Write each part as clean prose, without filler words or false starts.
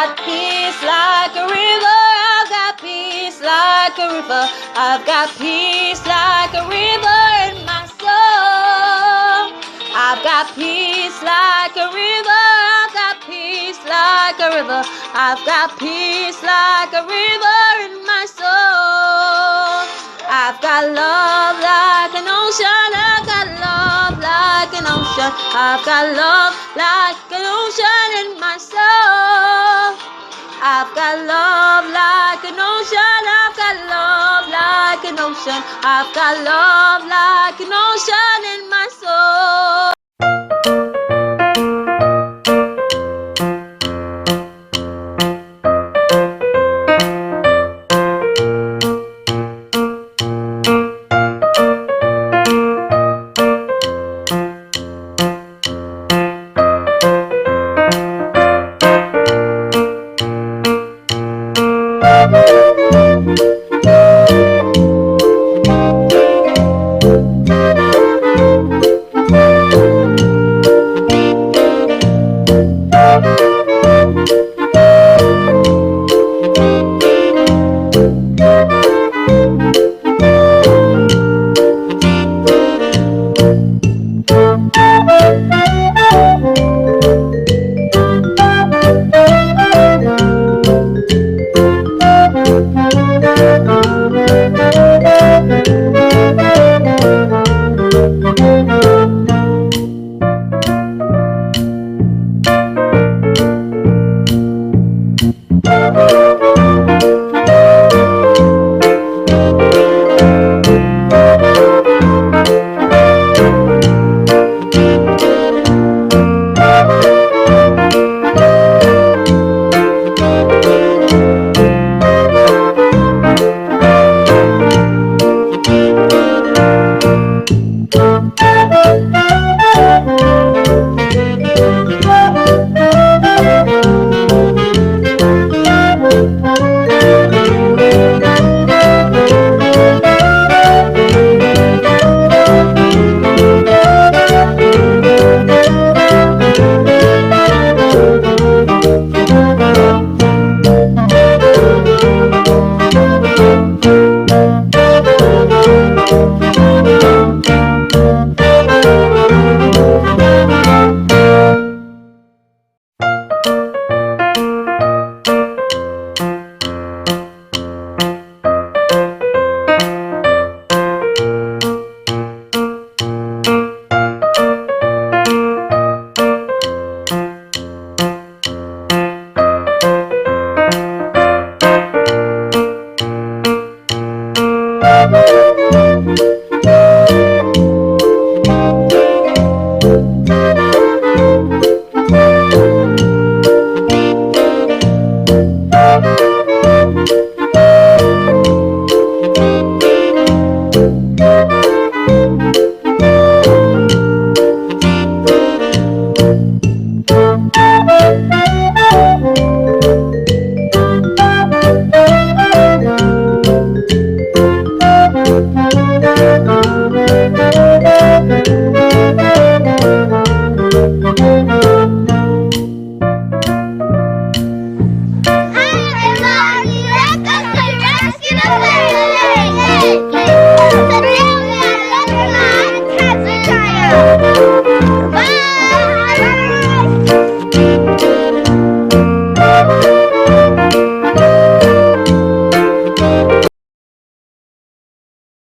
got peace like a river. I've got peace like a river. I've got peace like a river in my soul. I've got peace like a river. I've got peace like a river. I've got peace like a river in my soul. I've got love like an ocean. I've got love like an ocean. I've got love like an ocean in my soul. I've got love like an ocean. I've got love like an ocean. I've got love like an ocean in my soul.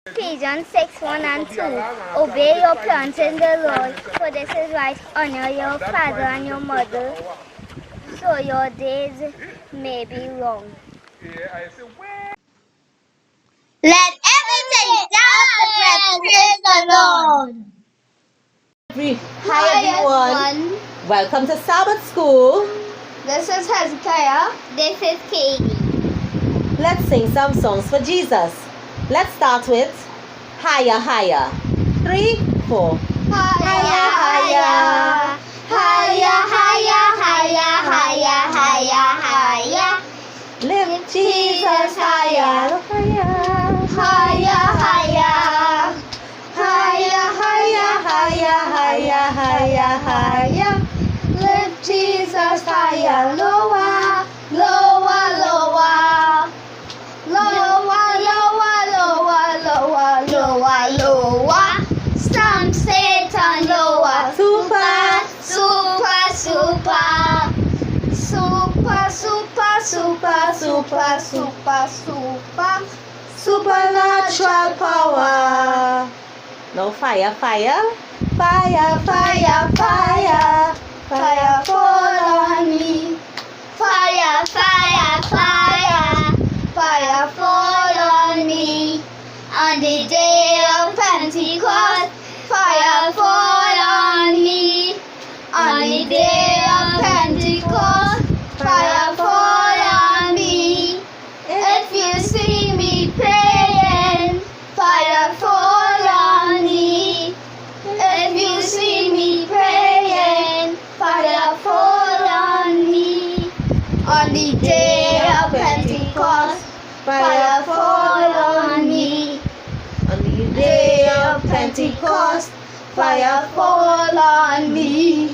Ephesians 6:1 and 2. Obey your parents in the Lord, for this is right. Honor your father and your mother, so your days may be long. Let everything down praise the Lord. Hi everyone. Welcome to Sabbath School. This is Hezekiah. This is Katie. Let's sing some songs for Jesus. Let's start with Higher, Higher. 3, 4. Higher, higher, higher, higher, higher, higher, higher, higher. Lift Jesus higher, higher, Higher, higher, higher, higher, higher, higher, higher, higher. lift Jesus higher, lower, super, super, super, super. Supernatural power. Now fire, fire. Fire, fire, fire. Fire fall on me. Fire, fire, fire. Fire fall on me. On the day of Pentecost, fire fall on me. On the day of Pentecost, fire fall on me. If you see me praying, fire fall on me. If you see me praying, fire fall on me. On the day of Pentecost, fire fall on me. On the day of Pentecost, Fire fall on me.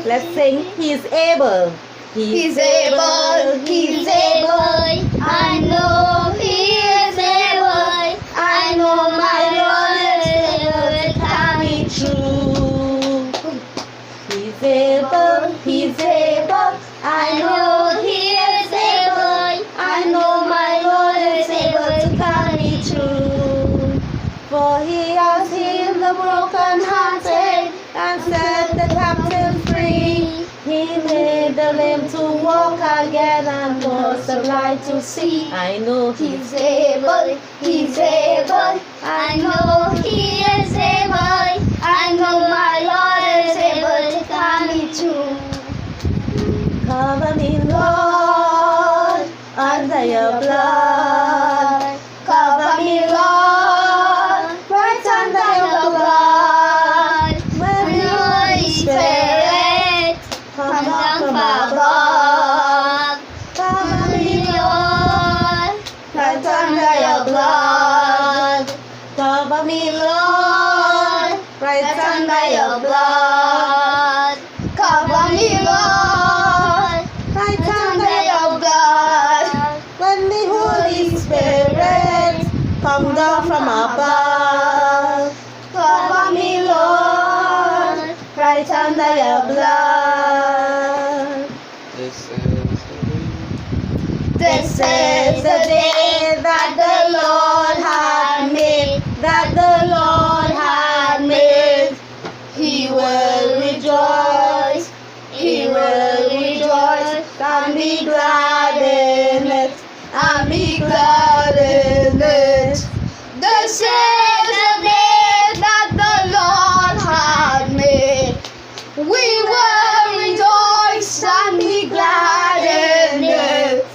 let's sing. He's able. He's able, he's able. I know he is able. I know my Lord is able to carry me True. He's able. He's able. I know he is able. I know my Lord is able to carry me True. For he has healed the brokenhearted and set the captive free. He made the lame to walk again and caused the blind to see. I know He's able, he's able. I know he is able. I know my Lord is able to carry me through. Cover me, Lord, under your blood. Cover me, Lord, right under your blood. When And the Holy Spirit, come down from above. Cover me, Lord, right under your blood. Cover me, Lord, Right under your blood. Cover me, Lord, right right under under your your blood. When the Holy Spirit come down from above. Cover me, Lord, right under your blood. This is the day that the Lord had made, that the Lord had made. He will rejoice, he will rejoice, and be glad in it, and be glad in it. This is the day that the Lord had made. We will rejoice and be glad in it.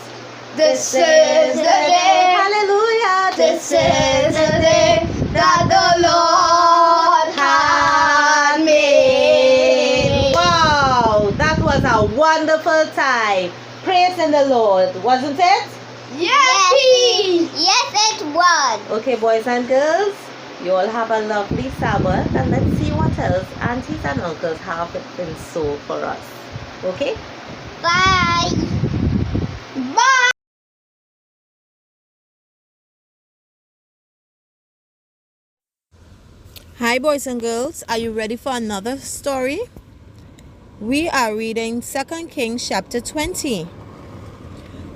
This is the day, Hallelujah, this is the day that the Lord had made. Wow, that was a wonderful time. Praise in the Lord, wasn't it? Yes, yes, it was. Okay, boys and girls, you all have a lovely Sabbath, and let's see what else aunties and uncles have in store for us. Okay? Bye. Bye. Hi, boys and girls. Are you ready for another story? We are reading 2 Kings chapter 20.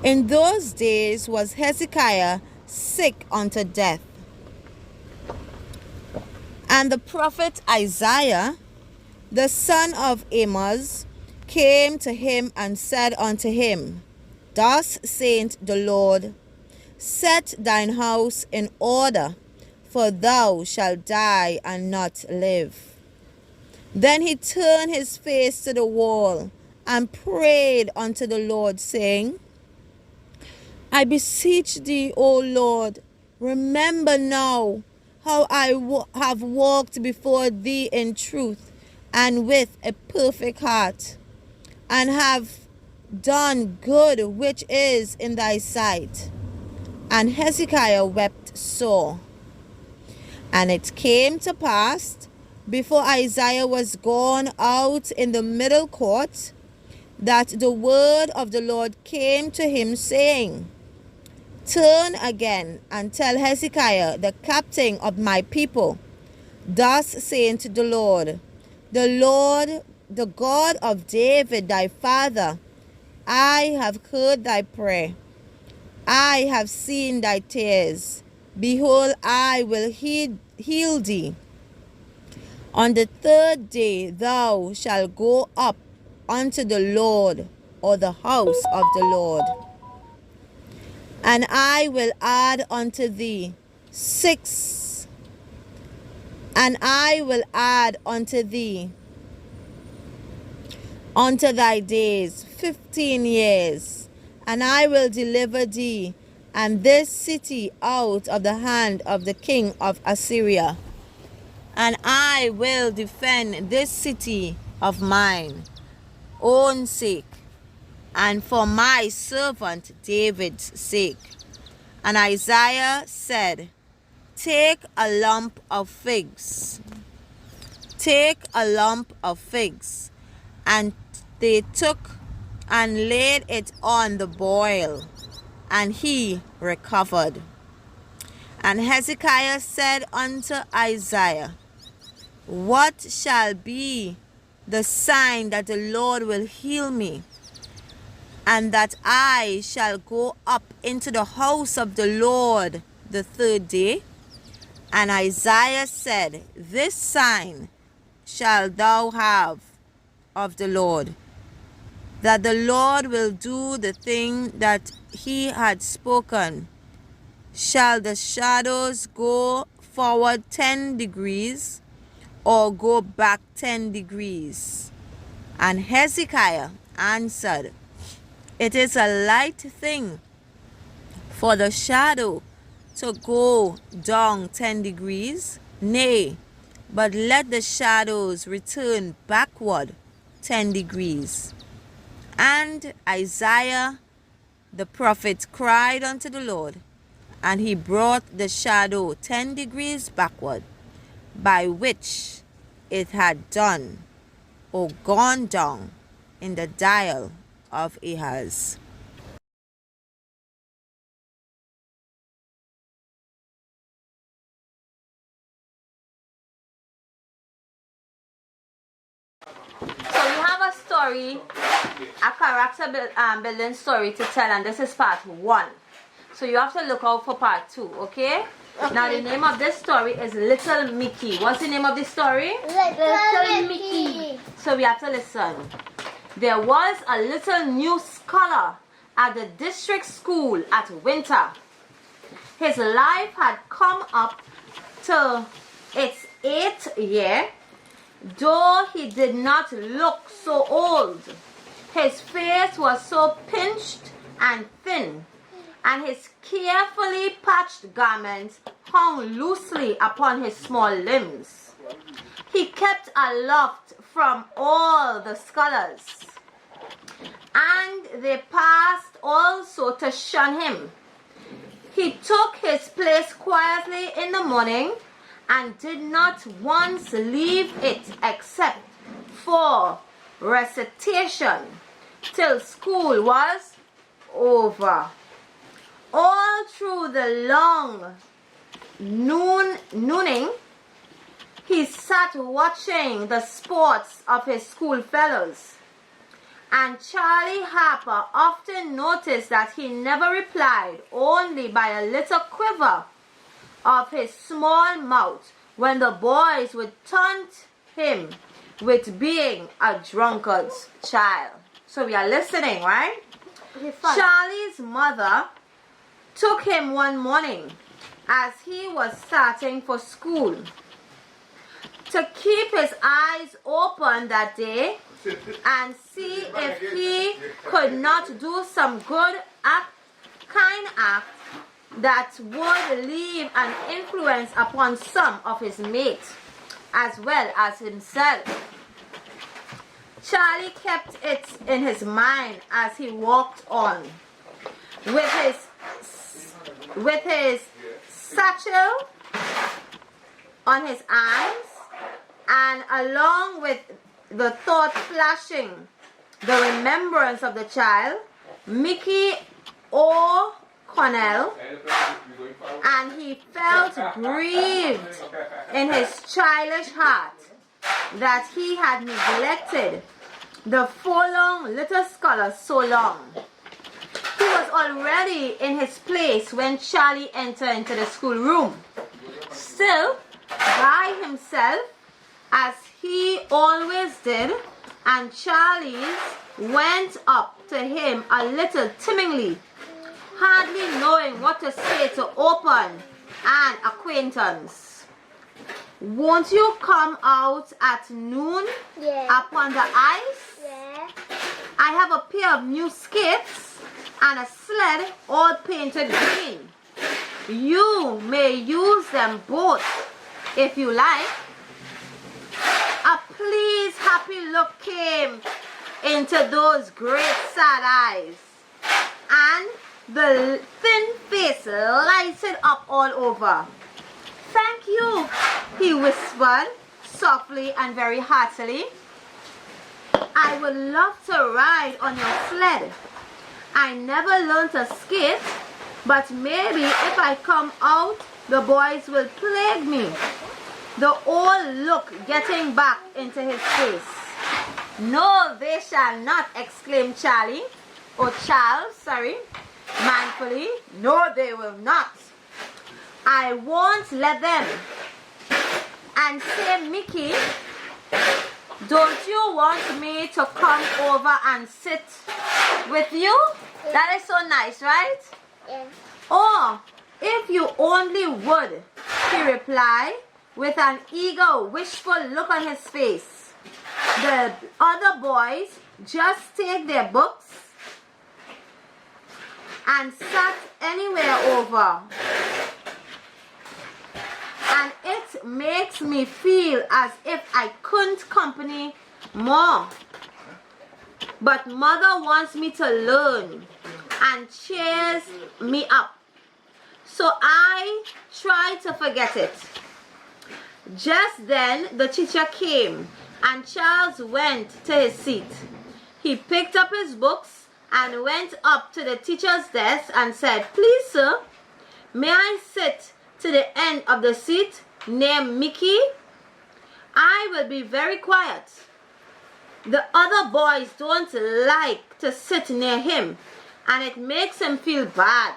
In those days was Hezekiah sick unto death. And the prophet Isaiah, the son of Amoz, came to him and said unto him, Thus saith the Lord, Set thine house in order, for thou shalt die and not live. Then he turned his face to the wall and prayed unto the Lord, saying, I beseech thee, O Lord, remember now how I have walked before thee in truth and with a perfect heart, and have done good which is in thy sight. And Hezekiah wept sore. And it came to pass, before Isaiah was gone out in the middle court, that the word of the Lord came to him, saying, Turn again and tell Hezekiah, the captain of my people, Thus saith the Lord, the God of David thy father, I have heard thy prayer. I have seen thy tears. Behold, I will heal thee. On the third day thou shalt go up unto the Lord, or the house of the Lord. And I will add unto thee 6, and I will add unto thee unto thy days 15 years, and I will deliver thee and this city out of the hand of the king of Assyria. And I will defend this city of mine own sake, and for my servant David's sake. And Isaiah said, Take a lump of figs. Take a lump of figs. And they took and laid it on the boil, and he recovered. And Hezekiah said unto Isaiah, What shall be the sign that the Lord will heal me, and that I shall go up into the house of the Lord the third day? And Isaiah said, This sign shalt thou have of the Lord, that the Lord will do the thing that he had spoken. Shall the shadows go forward 10 degrees, or go back 10 degrees? And Hezekiah answered, It is a light thing for the shadow to go down 10 degrees. Nay, but let the shadows return backward 10 degrees. And Isaiah the prophet cried unto the Lord, and he brought the shadow 10 degrees backward, by which it had done, or gone down, in the dial of Ahaz. So we have a story, a character building story to tell, and this is part 1. So you have to look out for part 2, okay? Now the name of this story is Little Mickey. What's the name of this story? Little Mickey. So we have to listen. There was a little new scholar at the district school at Winter. His life had come up to its 8th year, though he did not look so old. His face was so pinched and thin, and his carefully patched garments hung loosely upon his small limbs. He kept aloft from all the scholars, and they passed also to shun him. He took his place quietly in the morning, and did not once leave it except for recitation till school was over. All through the long nooning, he sat watching the sports of his schoolfellows, and Charlie Harper often noticed that he never replied, only by a little quiver of his small mouth, when the boys would taunt him with being a drunkard's child. So we are listening, right? Charlie's mother took him one morning as he was starting for school to keep his eyes open that day and see if he could not do some good kind act that would leave an influence upon some of his mates as well as himself. Charlie kept it in his mind as he walked on with his satchel on his arms, and along with the thought flashing the remembrance of the child, Mickey O'Connell, and he felt grieved in his childish heart that he had neglected the furlong little scholar so long. He was already in his place when Charlie entered into the schoolroom, still by himself as he always did, and Charlie went up to him a little timidly, hardly knowing what to say to open an acquaintance. Won't you come out at noon upon the ice? Yeah. I have a pair of new skates and a sled all painted green. You may use them both if you like. A pleased, happy look came into those great sad eyes, and the thin face lighted up all over. Thank you, he whispered softly and very heartily. I would love to ride on your sled. I never learned to skate, but maybe if I come out, the boys will plague me. The old look getting back into his face. No, they shall not, exclaimed Charlie, or Charles, sorry, manfully. No, they will not. I won't let them. And say, Mickey, don't you want me to come over and sit with you? Yeah. That is so nice, right? Yeah. Oh, if you only would, he replied, with an eager, wishful look on his face. The other boys just take their books and sat anywhere over. And it makes me feel as if I couldn't company more. But mother wants me to learn and cheers me up. So I try to forget it. Just then the teacher came and Charles went to his seat. He picked up his books and went up to the teacher's desk and said, Please, sir, may I sit to the end of the seat near Mickey? I will be very quiet. The other boys don't like to sit near him, and it makes him feel bad.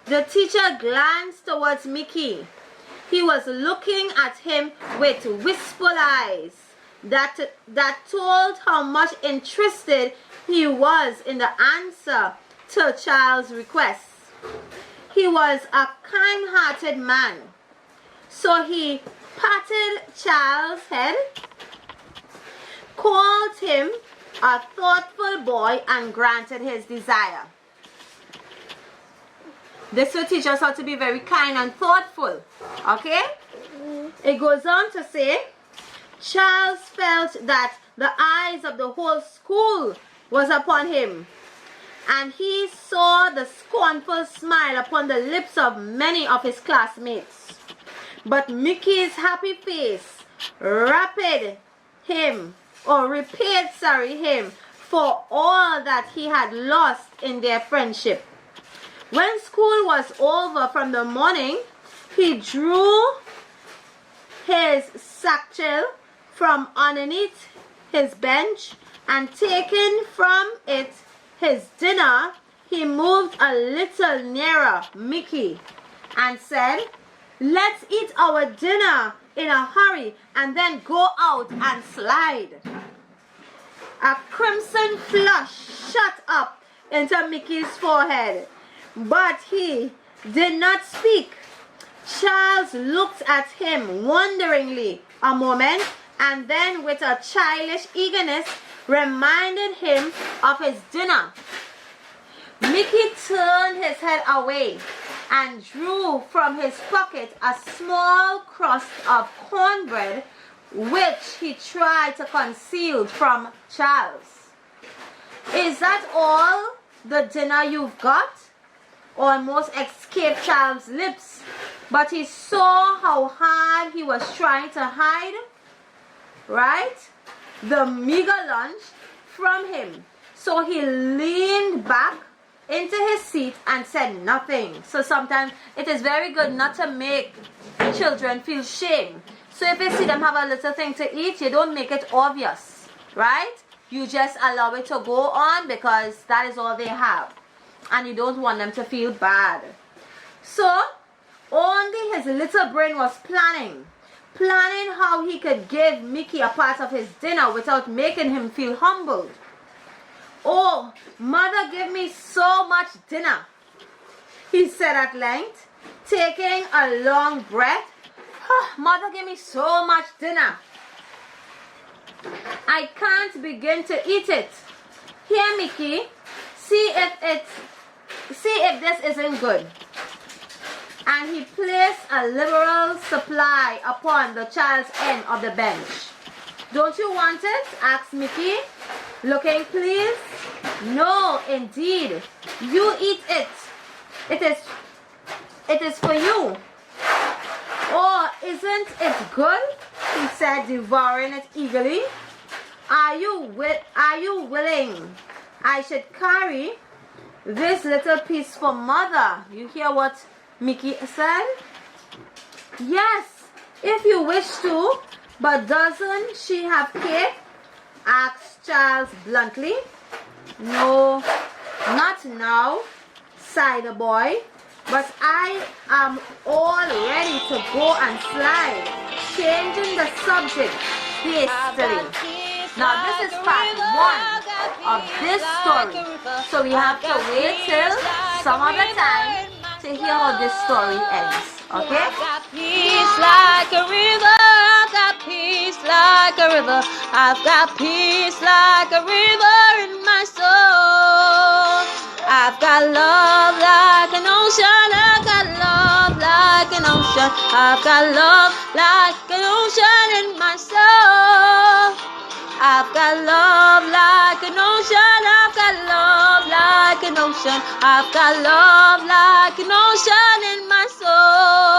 The teacher glanced towards Mickey. He was looking at him with wistful eyes that told how much interested he was in the answer to Charles' request. He was a kind-hearted man, so he patted Charles' head, called him a thoughtful boy, and granted his desire. This will teach us how to be very kind and thoughtful. Okay? It goes on to say, Charles felt that the eyes of the whole school was upon him, and he saw the scornful smile upon the lips of many of his classmates. But Mickey's happy face repaid him for all that he had lost in their friendship. When school was over from the morning, he drew his satchel from underneath his bench, and taking from it his dinner, he moved a little nearer Mickey and said, Let's eat our dinner in a hurry and then go out and slide. A crimson flush shot up into Mickey's forehead, but he did not speak. Charles looked at him wonderingly a moment, and then with a childish eagerness reminded him of his dinner. Mickey turned his head away and drew from his pocket a small crust of cornbread, which he tried to conceal from Charles. Is that all the dinner you've got? Almost escaped Charles' lips, but he saw how hard he was trying to hide, right, the meager lunch from him. So he leaned back into his seat and said nothing. So sometimes it is very good not to make children feel shame. So if you see them have a little thing to eat, you don't make it obvious, right? you just allow it to go on because that is all they have. And you don't want them to feel bad. So, only his little brain was planning how he could give Mickey a part of his dinner without making him feel humbled. "Oh, mother, give me so much dinner," he said at length, taking a long breath. "Oh, mother, give me so much dinner. I can't begin to eat it. Here, Mickey, see if this isn't good." And he placed a liberal supply upon the child's end of the bench. "Don't you want it?" asked Mickey, looking pleased. "No, indeed. You eat it. It is for you." "Oh, isn't it good?" he said, devouring it eagerly. Are you willing I should carry this little piece for mother?" You hear what Mickey said? "Yes, if you wish to, but doesn't she have cake?" asked Charles bluntly. "No, not now," sighed the boy, "but I am all ready to go and slide," changing the subject hastily. Now this is part 1 of this story, so we have to wait till some other time to hear how this story ends. Okay? I've got peace like a river. I've got peace like a river. I've got peace like a river in my soul. I've got love like an ocean. I've got love like an ocean. I've got love like an ocean in my soul. I've got love like an ocean. I've got love like an ocean. I've got love like an ocean in my soul.